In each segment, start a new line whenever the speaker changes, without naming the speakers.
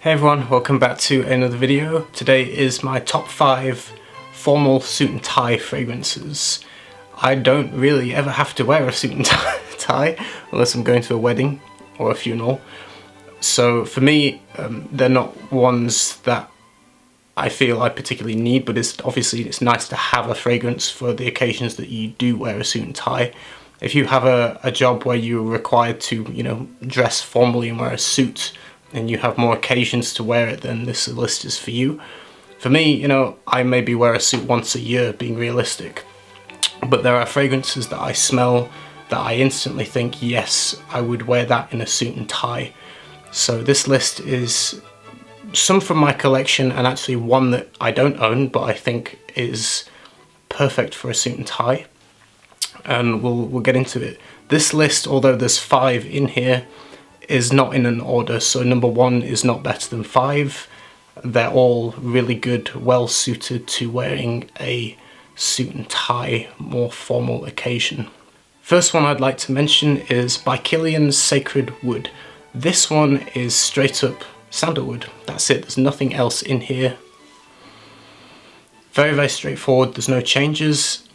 Hey everyone, welcome back to another video. Today is my top 5 formal suit and tie fragrances. I don't really ever have to wear a suit and tie unless I'm going to a wedding or a funeral. So for me, they're not ones that I feel I particularly need, but it's nice to have a fragrance for the occasions that you do wear a suit and tie. If you have a job where you're required to, dress formally and wear a suit, and you have more occasions to wear it, then this list is for you. For me, I maybe wear a suit once a year, being realistic. But there are fragrances that I smell that I instantly think, yes, I would wear that in a suit and tie. So this list is some from my collection, and actually one that I don't own, but I think is perfect for a suit and tie. And we'll get into it. This list, although there's 5 in here, is not in an order, so number 1 is not better than 5. They're all really good, well suited to wearing a suit and tie, more formal occasion. First one I'd like to mention is by KILIAN's Sacred Wood. This one is straight up sandalwood. That's it, there's nothing else in here. Very, very straightforward, there's no changes.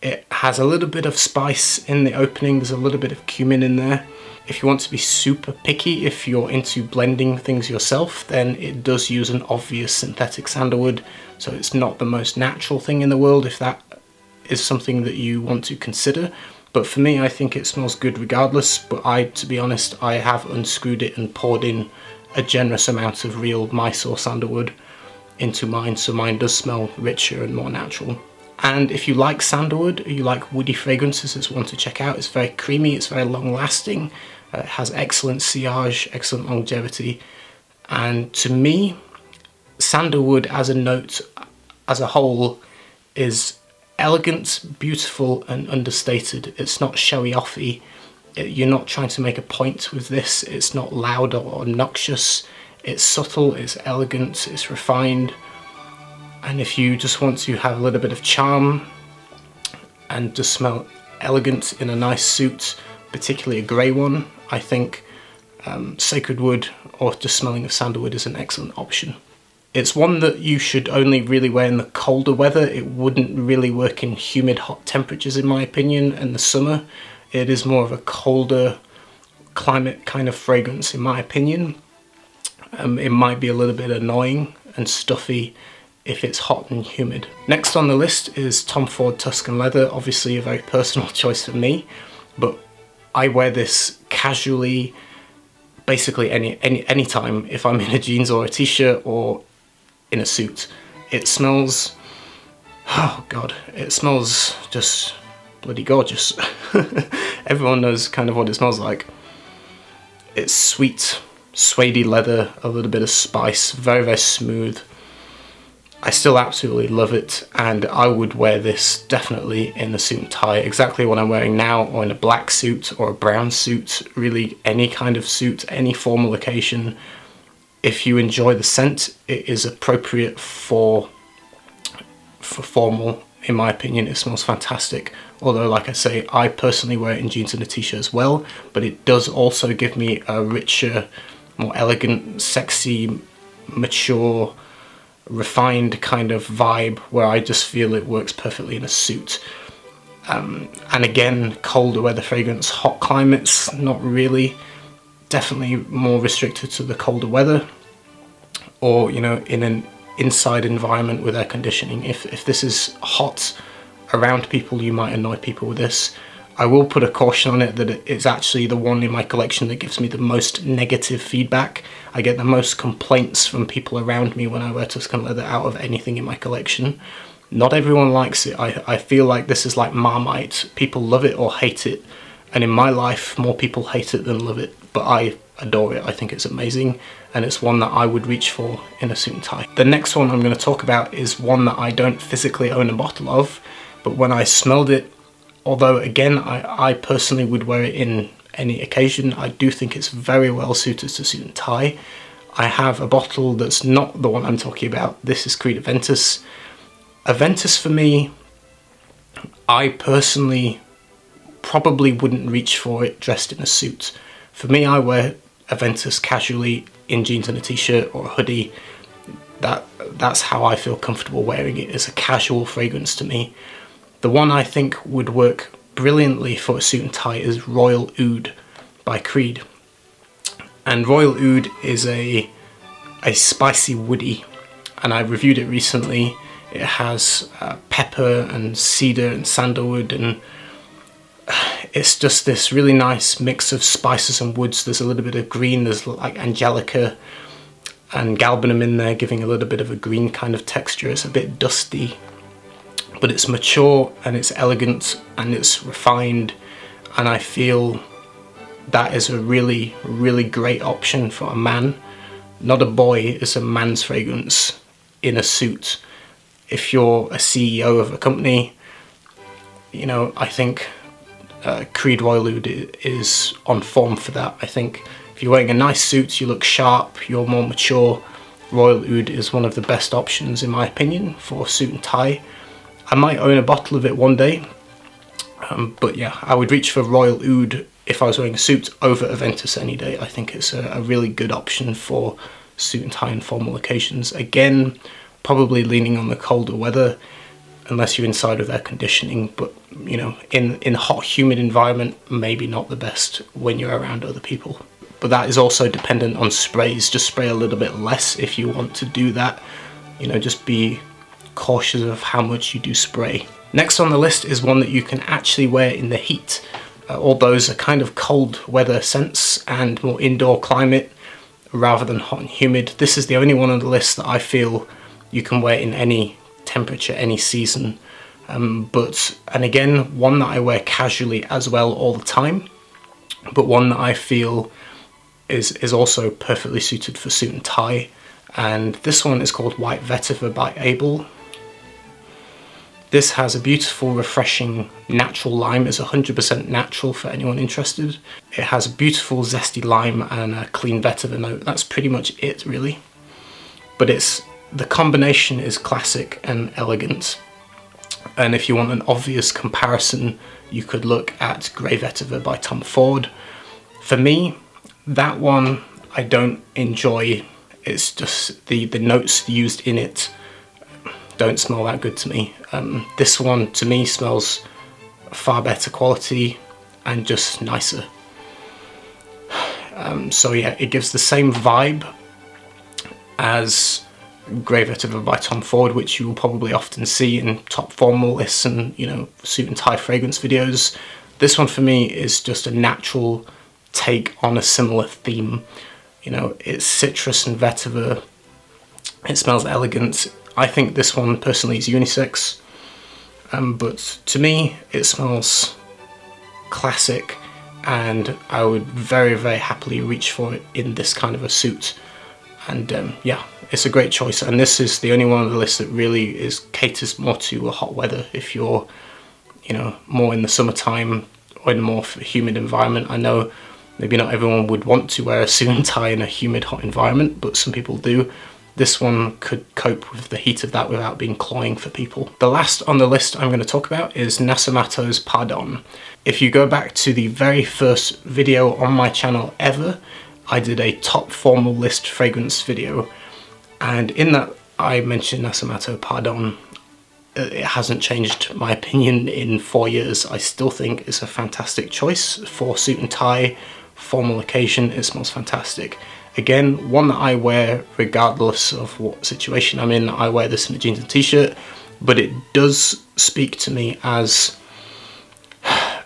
It has a little bit of spice in the opening, there's a little bit of cumin in there. If you want to be super picky, if you're into blending things yourself, then it does use an obvious synthetic sandalwood, so it's not the most natural thing in the world if that is something that you want to consider. But for me, I think it smells good regardless, but to be honest, I have unscrewed it and poured in a generous amount of real Mysore sandalwood into mine, so mine does smell richer and more natural. And if you like sandalwood, you like woody fragrances, it's one to check out. It's very creamy, it's very long lasting, it has excellent sillage, excellent longevity. And to me, sandalwood as a note, as a whole, is elegant, beautiful and understated. It's not showy offy. You're not trying to make a point with this. It's not loud or obnoxious. It's subtle, it's elegant, it's refined. And if you just want to have a little bit of charm and just smell elegant in a nice suit, particularly a grey one, I think Sacred Wood or just smelling of sandalwood is an excellent option. It's one that you should only really wear in the colder weather. It wouldn't really work in humid, hot temperatures in my opinion. In the summer, it is more of a colder climate kind of fragrance in my opinion. It might be a little bit annoying and stuffy if it's hot and humid. Next on the list is Tom Ford Tuscan Leather, obviously a very personal choice for me, but I wear this casually, basically any time if I'm in a jeans or a t-shirt or in a suit. It smells, oh god, it smells just bloody gorgeous. Everyone knows kind of what it smells like. It's sweet, suede leather, a little bit of spice, very, very smooth. I still absolutely love it, and I would wear this definitely in a suit and tie, exactly what I'm wearing now, or in a black suit or a brown suit, really any kind of suit, any formal occasion. If you enjoy the scent, it is appropriate for formal, in my opinion. It smells fantastic, although like I say, I personally wear it in jeans and a t-shirt as well, but it does also give me a richer, more elegant, sexy, mature, refined kind of vibe where I just feel it works perfectly in a suit. And again, colder weather fragrance, hot climates, not really. Definitely more restricted to the colder weather, or in an inside environment with air conditioning. If this is hot around people, you might annoy people with this. I will put a caution on it that it's actually the one in my collection that gives me the most negative feedback. I get the most complaints from people around me when I wear Tuscan Leather out of anything in my collection. Not everyone likes it. I feel like this is like Marmite. People love it or hate it. And in my life, more people hate it than love it. But I adore it. I think it's amazing. And it's one that I would reach for in a suit and tie. The next one I'm going to talk about is one that I don't physically own a bottle of. But when I smelled it, although again, I personally would wear it in any occasion, I do think it's very well suited to suit and tie. I have a bottle that's not the one I'm talking about. This is Creed Aventus. Aventus for me, I personally probably wouldn't reach for it dressed in a suit. For me, I wear Aventus casually in jeans and a t-shirt or a hoodie. That's how I feel comfortable wearing it. It's a casual fragrance to me. The one I think would work brilliantly for a suit and tie is Royal Oud by Creed. And Royal Oud is a spicy woody, and I reviewed it recently. It has pepper and cedar and sandalwood, and it's just this really nice mix of spices and woods. There's a little bit of green, there's like angelica and galbanum in there, giving a little bit of a green kind of texture. It's a bit dusty, but it's mature and it's elegant and it's refined, and I feel that is a really, really great option for a man. Not a boy, it's a man's fragrance in a suit. If you're a CEO of a company, you know, I think Creed Royal Oud is on form for that. I think if you're wearing a nice suit, you look sharp, you're more mature, Royal Oud is one of the best options in my opinion for suit and tie. I might own a bottle of it one day, but yeah, I would reach for Royal Oud if I was wearing a suit over Aventus any day. I think it's a really good option for suit and tie and formal occasions. Again, probably leaning on the colder weather, unless you're inside with air conditioning, but you know, in a hot, humid environment, maybe not the best when you're around other people. But that is also dependent on sprays. Just spray a little bit less if you want to do that. You know, just be cautious of how much you do spray. Next on the list is one that you can actually wear in the heat. All those are kind of cold weather scents and more indoor climate rather than hot and humid. This is the only one on the list that I feel you can wear in any temperature, any season. And again, one that I wear casually as well all the time, but one that I feel is also perfectly suited for suit and tie. And this one is called White Vetiver by ABEL. This has a beautiful, refreshing, natural lime. It's 100% natural for anyone interested. It has a beautiful, zesty lime and a clean vetiver note. That's pretty much it, really. But the combination is classic and elegant. And if you want an obvious comparison, you could look at Grey Vetiver by Tom Ford. For me, that one I don't enjoy. It's just the notes used in it don't smell that good to me. This one to me smells far better quality and just nicer. So yeah, it gives the same vibe as Grey Vetiver by Tom Ford, which you will probably often see in top formal lists and, you know, suit and tie fragrance videos. This one for me is just a natural take on a similar theme. You know, it's citrus and vetiver. It smells elegant. I think this one personally is unisex, but to me it smells classic, and I would very, very happily reach for it in this kind of a suit. And yeah, it's a great choice, and this is the only one on the list that really caters more to a hot weather. If you're, you know, more in the summertime or in a more humid environment. I know maybe not everyone would want to wear a suit and tie in a humid, hot environment, but some people do. This one could cope with the heat of that without being cloying for people. The last on the list I'm going to talk about is NASOMATTO's Pardon. If you go back to the very first video on my channel ever, I did a top formal list fragrance video, and in that I mentioned NASOMATTO Pardon. It hasn't changed my opinion in 4 years. I still think it's a fantastic choice for suit and tie, formal occasion. It smells fantastic. Again, one that I wear regardless of what situation I'm in. I wear this in a jeans and t-shirt, but it does speak to me as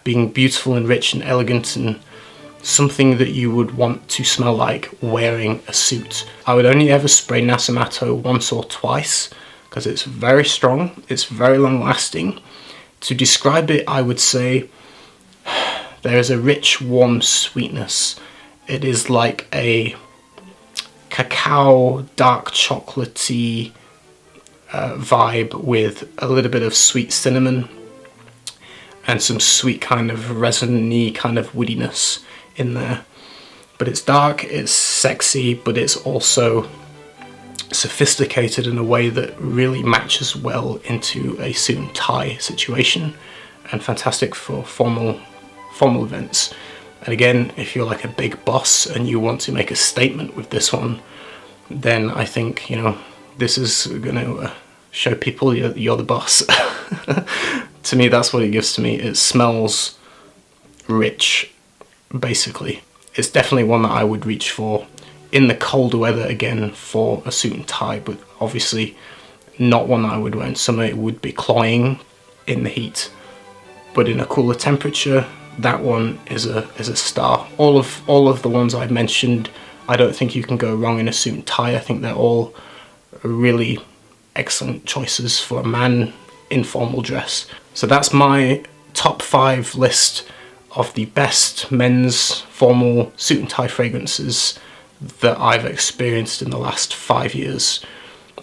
being beautiful and rich and elegant and something that you would want to smell like wearing a suit. I would only ever spray NASOMATTO once or twice because it's very strong, it's very long lasting. To describe it, I would say there is a rich, warm sweetness. It is like a cacao, dark chocolatey vibe with a little bit of sweet cinnamon and some sweet kind of resin-y kind of woodiness in there. But it's dark, it's sexy, but it's also sophisticated in a way that really matches well into a suit and tie situation, and fantastic for formal events. And again, if you're like a big boss and you want to make a statement with this one, then I think, you know, this is going to show people you're the boss. To me, that's what it gives to me. It smells rich, basically. It's definitely one that I would reach for in the colder weather, again, for a suit and tie, but obviously not one that I would wear in summer. It would be cloying in the heat. But in a cooler temperature, that one is a star. All of the ones I've mentioned, I don't think you can go wrong in a suit and tie. I think they're all really excellent choices for a man in formal dress. So that's my top 5 list of the best men's formal suit and tie fragrances that I've experienced in the last 5 years,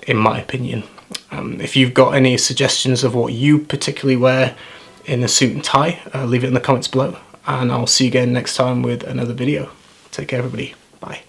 in my opinion. If you've got any suggestions of what you particularly wear in a suit and tie, leave it in the comments below, and I'll see you again next time with another video. Take care, everybody. Bye.